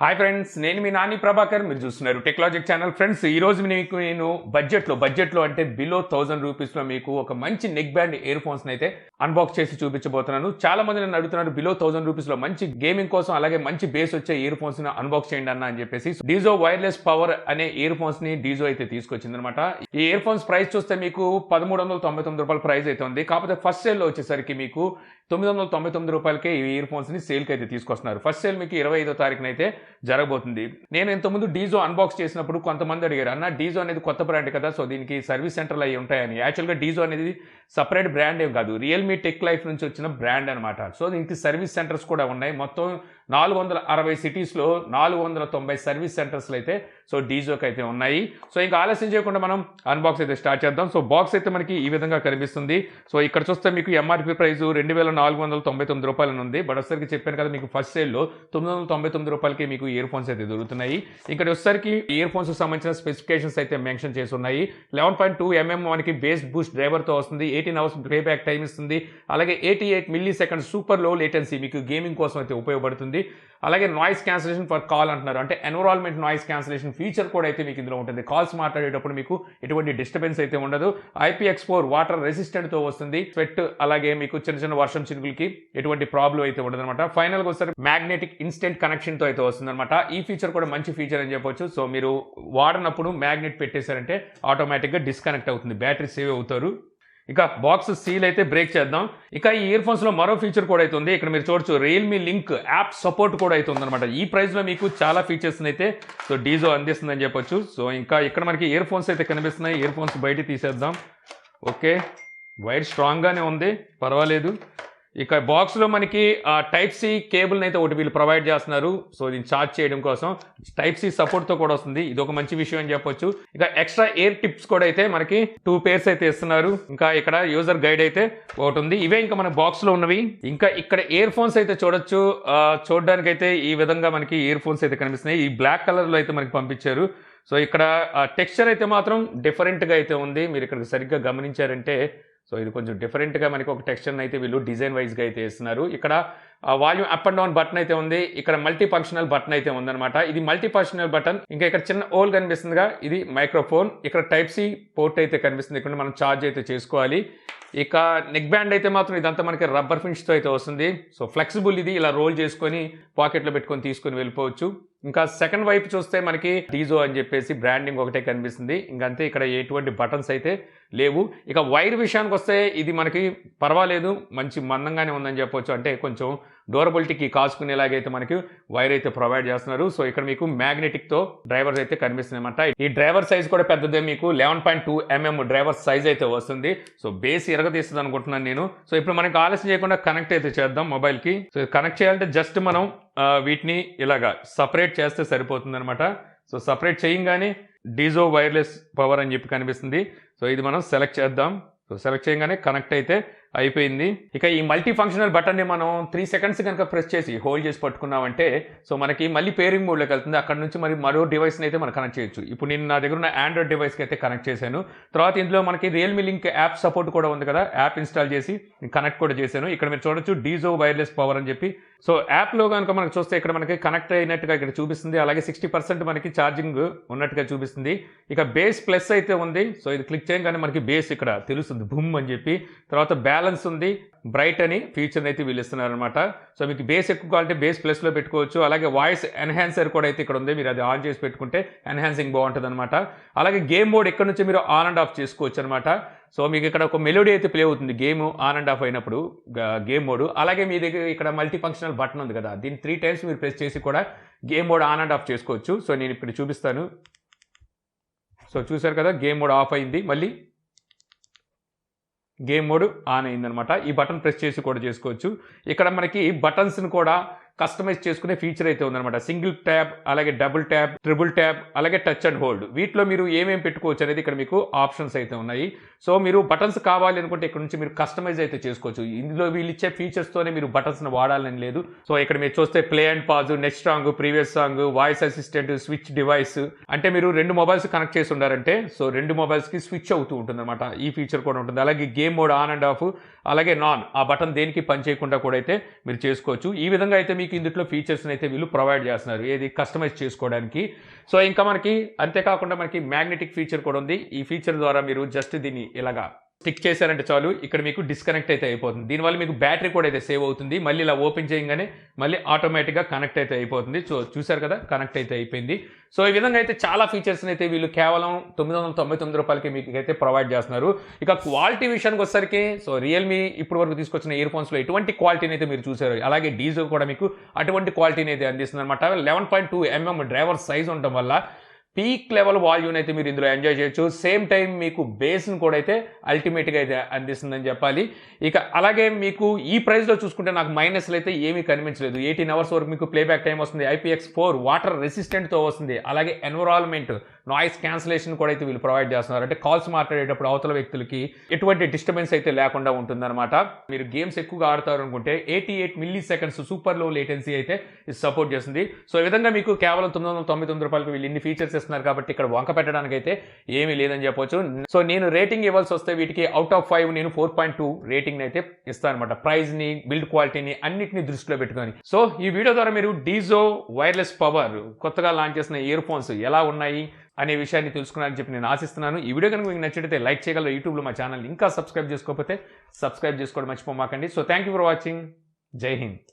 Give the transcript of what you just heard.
Hi friends, నేను మీ నాని ప్రభాకర్. మీరు చూస్తున్నారు టెక్నాలజిక్ ఛానల్. ఫ్రెండ్స్, ఈ రోజు మీకు నేను బడ్జెట్లో అంటే బిలో 1000 రూపీస్లో మీకు ఒక మంచి నెక్ బ్యాండ్ ఇయర్ ఫోన్స్ అయితే అన్బాక్స్ చేసి చూపించబోతున్నాను. చాలా మంది నన్ను అడుగుతున్నారు బిలో 1000 రూపీస్లో మంచి గేమింగ్ కోసం అలాగే మంచి బేస్ వచ్చే ఇయర్ ఫోన్స్ ని అన్బాక్స్ చేయండి అన్న అని చెప్పేసి డీజో వైర్లెస్ పవర్ అనే ఇయర్ ఫోన్స్ ని డీజో అయితే తీసుకొచ్చింది అనమాట. ఈ ఇయర్ ఫోన్స్ ప్రైస్ చూస్తే మీకు 1399 రూపాయల ప్రైస్ అయితే ఉంది. కాకపోతే ఫస్ట్ సేల్ లో వచ్చేసరికి మీకు 999 రూపాయలకే ఈ ఇయర్ ఫోన్స్ ని సేల్ కి అయితే తీసుకొస్తున్నారు. ఫస్ట్ సేల్ మీకు 25వ తారీఖున అయితే జరగబోతుంది. నేను ఇంతకుముందు డీజో అన్బాక్స్ చేసినప్పుడు కొంతమంది అడిగారు, అన్న డీజో అనేది కొత్త బ్రాండ్ కదా, సో దీనికి సర్వీస్ సెంటర్లు అవి ఉంటాయని. యాక్చువల్గా డీజో అనేది సపరేట్ బ్రాండ్ ఏం కాదు, రియల్మీ టెక్ లైఫ్ నుంచి వచ్చిన బ్రాండ్ అనమాట. సో దీనికి సర్వీస్ సెంటర్స్ కూడా ఉన్నాయి. మొత్తం 460 సిటీస్లో 490 సర్వీస్ సెంటర్స్లో అయితే సో డీజోకి అయితే ఉన్నాయి. సో ఇంకా ఆలస్యం చేయకుండా మనం అన్బాక్స్ అయితే స్టార్ట్ చేద్దాం. సో బాక్స్ అయితే మనకి ఈ విధంగా కనిపిస్తుంది. సో ఇక్కడ చూస్తే మీకు ఎంఆర్పి ప్రైస్ 2499 రూపాయలు ఉంది. బట్ వచ్చేసరికి చెప్పాను కదా, మీకు ఫస్ట్ సేల్లో 999 రూపాయలకి మీకు ఇయర్ ఫోన్స్ అయితే దొరుకుతున్నాయి. ఇక్కడ వచ్చేసరికి ఇయర్ ఫోన్స్ సంబంధించిన స్పెసిఫికేషన్స్ అయితే మెన్షన్ చేసి ఉన్నాయి. 11.2 mm మనకి బేస్ బూస్ట్ డ్రైవర్తో వస్తుంది. 18 hours ప్లేబ్యాక్ టైం ఇస్తుంది. అలాగే 88 millisecond సూపర్ లో లేటెన్సీ మీకు గేమింగ్ కోసం అయితే ఉపయోగపడుతుంది. అలాగే నాయిస్ క్యాన్సిలేషన్ ఫర్ కాల్ అంటున్నారు, అంటే ఎన్విరాన్మెంట్ నాయిస్ క్యాన్సిలేషన్ ఫీచర్ కూడా అయితే మీకు ఇందులో ఉంటుంది. కాల్స్ మాట్లాడేటప్పుడు మీకు ఎటువంటి డిస్టర్బెన్స్ అయితే ఉండదు. IPX4 వాటర్ రెసిస్టెంట్ తో వస్తుంది. స్వెట్ అలాగే మీకు చిన్న చిన్న వర్షం చినుకులకి ఎటువంటి ప్రాబ్లం అయితే ఉండదు అనమాట. ఫైనల్ గా వస్తారు మ్యాగ్నెటిక్ ఇన్స్టెంట్ కనెక్షన్ తో అయితే వస్తుంది అనమాట. ఈ ఫీచర్ కూడా మంచి ఫీచర్ అని చెప్పొచ్చు. సో మీరు వాడినప్పుడు మ్యాగ్నెట్ పెట్టేశారంటే ఆటోమేటిక్ గా డిస్కనెక్ట్ అవుతుంది, బ్యాటరీ సేవ్ అవుతారు. ఇక బాక్స్ సీల్ అయితే బ్రేక్ చేద్దాం. ఇక ఈ ఇయర్ ఫోన్స్ లో మరో ఫీచర్ కూడా అయితే ఉంది. ఇక్కడ మీరు చూడొచ్చు రియల్మీ లింక్ యాప్ సపోర్ట్ కూడా అయితే ఉందన్నమాట. ఈ ప్రైస్ లో మీకు చాలా ఫీచర్స్ అయితే సో డీజో అందిస్తుందని చెప్పొచ్చు. సో ఇంకా ఇక్కడ మనకి ఇయర్ ఫోన్స్ అయితే కనిపిస్తున్నాయి. ఇయర్ ఫోన్స్ బయట తీసేద్దాం. ఓకే, వైర్ స్ట్రాంగ్ గానే ఉంది, పర్వాలేదు. ఇక బాక్స్లో మనకి టైప్ సి కేబుల్ని అయితే ఒకటి వీళ్ళు ప్రొవైడ్ చేస్తున్నారు. సో దీన్ని ఛార్జ్ చేయడం కోసం టైప్ సి సపోర్ట్తో కూడా వస్తుంది. ఇది ఒక మంచి విషయం అని చెప్పొచ్చు. ఇక ఎక్స్ట్రా ఎయిర్ టిప్స్ కూడా అయితే మనకి 2 pairs అయితే ఇస్తున్నారు. ఇంకా ఇక్కడ యూజర్ గైడ్ అయితే ఒకటి ఉంది. ఇవే ఇంకా మన బాక్స్లో ఉన్నవి. ఇంకా ఇక్కడ ఇయర్ ఫోన్స్ అయితే చూడొచ్చు. చూడడానికి అయితే ఈ విధంగా మనకి ఇయర్ ఫోన్స్ అయితే కనిపిస్తున్నాయి. ఈ బ్లాక్ కలర్లో అయితే మనకి పంపించారు. సో ఇక్కడ టెక్స్చర్ అయితే మాత్రం డిఫరెంట్గా అయితే ఉంది. మీరు ఇక్కడ సరిగ్గా గమనించారంటే సో ఇది కొంచెం డిఫరెంట్గా మనకి ఒక టెక్స్చర్ని అయితే వీళ్ళు డిజైన్ వైజ్గా అయితే ఇస్తున్నారు. ఇక్కడ volume up and down button అయితే ఉంది. ఇక్కడ మల్టీ ఫంక్షనల్ బటన్ అయితే ఉందన్నమాట. ఇది మల్టీ ఫంక్షనల్ బటన్. ఇంకా ఇక్కడ చిన్న హోల్ కనిపిస్తుందిగా, ఇది మైక్రోఫోన్. ఇక్కడ టైప్ సి పోర్ట్ అయితే కనిపిస్తుంది. ఇక్కడ మనం ఛార్జ్ అయితే చేసుకోవాలి. ఇక నెక్ బ్యాండ్ అయితే మాత్రం ఇదంతా మనకి రబ్బర్ ఫినిష్తో అయితే వస్తుంది. సో ఫ్లెక్సిబుల్, ఇది ఇలా రోల్ చేసుకొని పాకెట్లో పెట్టుకొని తీసుకొని వెళ్ళిపోవచ్చు. ఇంకా సెకండ్ వైపు చూస్తే మనకి డీజో అని చెప్పేసి బ్రాండింగ్ ఒకటే కనిపిస్తుంది. ఇంకంతే, ఇక్కడ ఎటువంటి బటన్స్ అయితే లేవు. ఇక వైర్ విషయానికి వస్తే ఇది మనకి పర్వాలేదు, మంచి మందంగానే ఉందని చెప్పొచ్చు. అంటే కొంచెం డ్యూరబిలిటీకి కాసుకునేలాగైతే మనకి వైర్ అయితే ప్రొవైడ్ చేస్తున్నారు. సో ఇక్కడ మీకు మ్యాగ్నెటిక్ తో డ్రైవర్స్ అయితే కనిపిస్తుంది అనమాట. ఈ డ్రైవర్ సైజ్ కూడా పెద్దదే, మీకు 11.2 mm డ్రైవర్ సైజ్ అయితే వస్తుంది. సో బేస్ ఇరగతీస్తుంది అనుకుంటున్నాను నేను. సో ఇప్పుడు మనకి ఆలస్యం చేయకుండా కనెక్ట్ అయితే చేద్దాం మొబైల్ కి. సో కనెక్ట్ చేయాలంటే జస్ట్ మనం వీటిని ఇలాగా సపరేట్ చేస్తే సరిపోతుంది అనమాట. సో సపరేట్ చేయగానే డీజో వైర్లెస్ పవర్ అని చెప్పి కనిపిస్తుంది. సో ఇది మనం సెలెక్ట్ చేద్దాం. సో సెలెక్ట్ చేయగానే కనెక్ట్ అయితే అయిపోయింది. ఇక ఈ మల్టీ ఫంక్షనల్ బటన్ని మనం 3 seconds కనుక ప్రెస్ చేసి హోల్డ్ చేసి పట్టుకున్నామంటే సో మనకి మళ్ళీ పేరింగ్ మోడ్లోకి వెళ్తుంది. అక్కడ నుంచి మరి మరో డివైస్ని అయితే మనం కనెక్ట్ చేయొచ్చు. ఇప్పుడు నేను నా దగ్గర ఉన్న ఆండ్రాయిడ్ డివైస్కి అయితే కనెక్ట్ చేశాను. తర్వాత ఇందులో మనకి రియల్మీ లింక్ యాప్ సపోర్ట్ కూడా ఉంది కదా, యాప్ ఇన్స్టాల్ చేసి కనెక్ట్ కూడా చేశాను. ఇక్కడ మీరు చూడొచ్చు డీజో వైర్లెస్ పవర్ అని చెప్పి. సో యాప్లో కనుక మనకు చూస్తే ఇక్కడ మనకి కనెక్ట్ అయినట్టుగా ఇక్కడ చూపిస్తుంది. అలాగే 60% మనకి ఛార్జింగ్ ఉన్నట్టుగా చూపిస్తుంది. ఇక బేస్ ప్లస్ అయితే ఉంది. సో ఇది క్లిక్ చేయగానే మనకి బేస్ ఇక్కడ తెలుస్తుంది, బుమ్ అని చెప్పి. తర్వాత బ్యాలెన్స్ ఉంది, బ్రైట్ అని ఫీచర్ అయితే వీళ్ళు ఇస్తున్నారు అనమాట. సో మీకు బేస్ ఎక్కువ కావాలంటే బేస్ ప్లస్లో పెట్టుకోవచ్చు. అలాగే వాయిస్ ఎన్హాన్సర్ కూడా అయితే ఇక్కడ ఉంది. మీరు అది ఆన్ చేసి పెట్టుకుంటే ఎన్హాన్సింగ్ బాగుంటుంది అనమాట. అలాగే గేమ్ మోడ్ ఇక్కడ నుంచి మీరు ఆన్ అండ్ ఆఫ్ చేసుకోవచ్చు అనమాట. సో మీకు ఇక్కడ ఒక మెలోడీ అయితే ప్లే అవుతుంది గేమ్ ఆన్ అండ్ ఆఫ్ అయినప్పుడు, గేమ్ మోడ్. అలాగే మీ దగ్గర ఇక్కడ మల్టీ ఫంక్షనల్ బటన్ ఉంది కదా, దీన్ని 3 times మీరు ప్రెస్ చేసి కూడా game mode on and of చేసుకోవచ్చు. సో నేను ఇప్పుడు చూపిస్తాను. సో చూసారు కదా, గేమ్ మోడ్ ఆఫ్ అయింది, మళ్ళీ గేమ్ మోడ్ ఆన్ అయిందనమాట. ఈ బటన్ ప్రెస్ చేసి కూడా చేసుకోవచ్చు. ఇక్కడ మనకి బటన్స్ని కూడా కస్టమైజ్ చేసుకునే ఫీచర్ అయితే ఉందన్నమాట. సింగిల్ ట్యాబ్, అలాగే డబుల్ ట్యాబ్, ట్రిపుల్ ట్యాబ్, అలాగే టచ్ అండ్ హోల్డ్. వీటిలో మీరు ఏమేమి పెట్టుకోవచ్చు అనేది ఇక్కడ మీకు ఆప్షన్స్ అయితే ఉన్నాయి. సో మీరు బటన్స్ కావాలి అనుకుంటే ఇక్కడ నుంచి మీరు కస్టమైజ్ అయితే చేసుకోవచ్చు. ఇందులో వీళ్ళు ఇచ్చే ఫీచర్స్తోనే మీరు బటన్స్ని వాడాలని లేదు. సో ఇక్కడ మీరు చూస్తే play and pause, next song, previous song, voice assistant, switch device. అంటే మీరు 2 మొబైల్స్ కనెక్ట్ చేసి ఉండారంటే సో 2 మొబైల్స్కి స్విచ్ అవుతూ ఉంటుంది అనమాట. ఈ ఫీచర్ కూడా ఉంటుంది. అలాగే game mode on and of, అలాగే నాన్, ఆ బటన్ దేనికి పని చేయకుండా కూడా అయితే మీరు చేసుకోవచ్చు. ఈ విధంగా అయితే మీకు ఇందులో ఫీచర్స్ అయితే వీళ్ళు ప్రొవైడ్ చేస్తున్నారు, ఏది కస్టమైజ్ చేసుకోవడానికి. సో ఇంకా మనకి అంతేకాకుండా మనకి మ్యాగ్నెటిక్ ఫీచర్ కూడా ఉంది. ఈ ఫీచర్ ద్వారా మీరు జస్ట్ దీన్ని ఇలాగా స్టిక్ చేశారంటే చాలు, ఇక్కడ మీకు డిస్కనెక్ట్ అయితే అయిపోతుంది. దీనివల్ల మీకు బ్యాటరీ కూడా అయితే సేవ్ అవుతుంది. మళ్ళీ ఇలా ఓపెన్ చేయగానే మళ్ళీ ఆటోమేటిక్గా కనెక్ట్ అయితే అయిపోతుంది. సో చూసారు కదా, కనెక్ట్ అయితే అయిపోయింది. సో ఈ విధంగా అయితే చాలా ఫీచర్స్ని అయితే వీళ్ళు కేవలం 999 రూపాయలకి మీకు అయితే ప్రొవైడ్ చేస్తున్నారు. ఇక క్వాలిటీ విషయానికి వచ్చేసరికి సో రియల్మీ ఇప్పటి వరకు తీసుకొచ్చిన ఇయర్ ఫోన్స్లో ఎటువంటి క్వాలిటీని అయితే మీరు చూసారు, అలాగే డీజో కూడా మీకు అటువంటి క్వాలిటీని అయితే అందిస్తుంది అనమాట. 11.2 mm డ్రైవర్ సైజ్ ఉండటం వల్ల పీక్ లెవెల్ వాల్యూని అయితే మీరు ఇందులో ఎంజాయ్ చేయొచ్చు. సేమ్ టైం మీకు బేస్ని కూడా అయితే అల్టిమేట్గా అయితే అందిస్తుందని చెప్పాలి. ఇక అలాగే మీకు ఈ ప్రైస్లో చూసుకుంటే నాకు మైనస్లు అయితే ఏమీ కనిపించలేదు. 18 hours వరకు మీకు ప్లేబ్యాక్ టైం వస్తుంది, IPX4 వాటర్ రెసిస్టెంట్తో వస్తుంది, అలాగే ఎన్విరాన్మెంట్ నాయిస్ క్యాన్సిలేషన్ కూడా అయితే వీళ్ళు ప్రొవైడ్ చేస్తున్నారు. అంటే కాల్స్ మాట్లాడేటప్పుడు అవతల వ్యక్తులకి ఎటువంటి డిస్టర్బెన్స్ అయితే లేకుండా ఉంటుందన్నమాట. మీరు గేమ్స్ ఎక్కువగా ఆడతారు అనుకుంటే 88 milliseconds సూపర్ లో లేటెన్సీ అయితే ఇది సపోర్ట్ చేస్తుంది. సో ఈ విధంగా మీకు కేవలం 999 రూపాయలకు వీళ్ళు ఇన్ని ఫీచర్స్ ఇస్తున్నారు కాబట్టి ఇక్కడ వంక పెట్టడానికి అయితే ఏమీ లేదని చెప్పొచ్చు. సో నేను రేటింగ్ ఇవ్వాల్సి వస్తే వీటికి అవుట్ ఆఫ్ 5 నేను 4.2 రేటింగ్ అయితే ఇస్తాను అనమాట. ప్రైజ్ ని, బిల్డ్ క్వాలిటీని అన్నిటిని దృష్టిలో పెట్టుకొని. సో ఈ వీడియో ద్వారా మీరు డీజో వైర్లెస్ పవర్ కొత్తగా లాంచ్ చేసిన ఇయర్ ఫోన్స్ ఎలా ఉన్నాయి అనే విషయాన్ని తెలుసుకున్నారని చెప్పి నేను ఆశిస్తున్నాను. ఈ వీడియో కనుక మీకు నచ్చితే లైక్ చేయగలరు. యూట్యూబ్లో మా ఛానల్ ఇంకా సబ్స్క్రైబ్ చేసుకోకపోతే సబ్స్క్రైబ్ చేసుకోవడం మర్చిపోమాకండి. So thank you for watching. Jai Hind.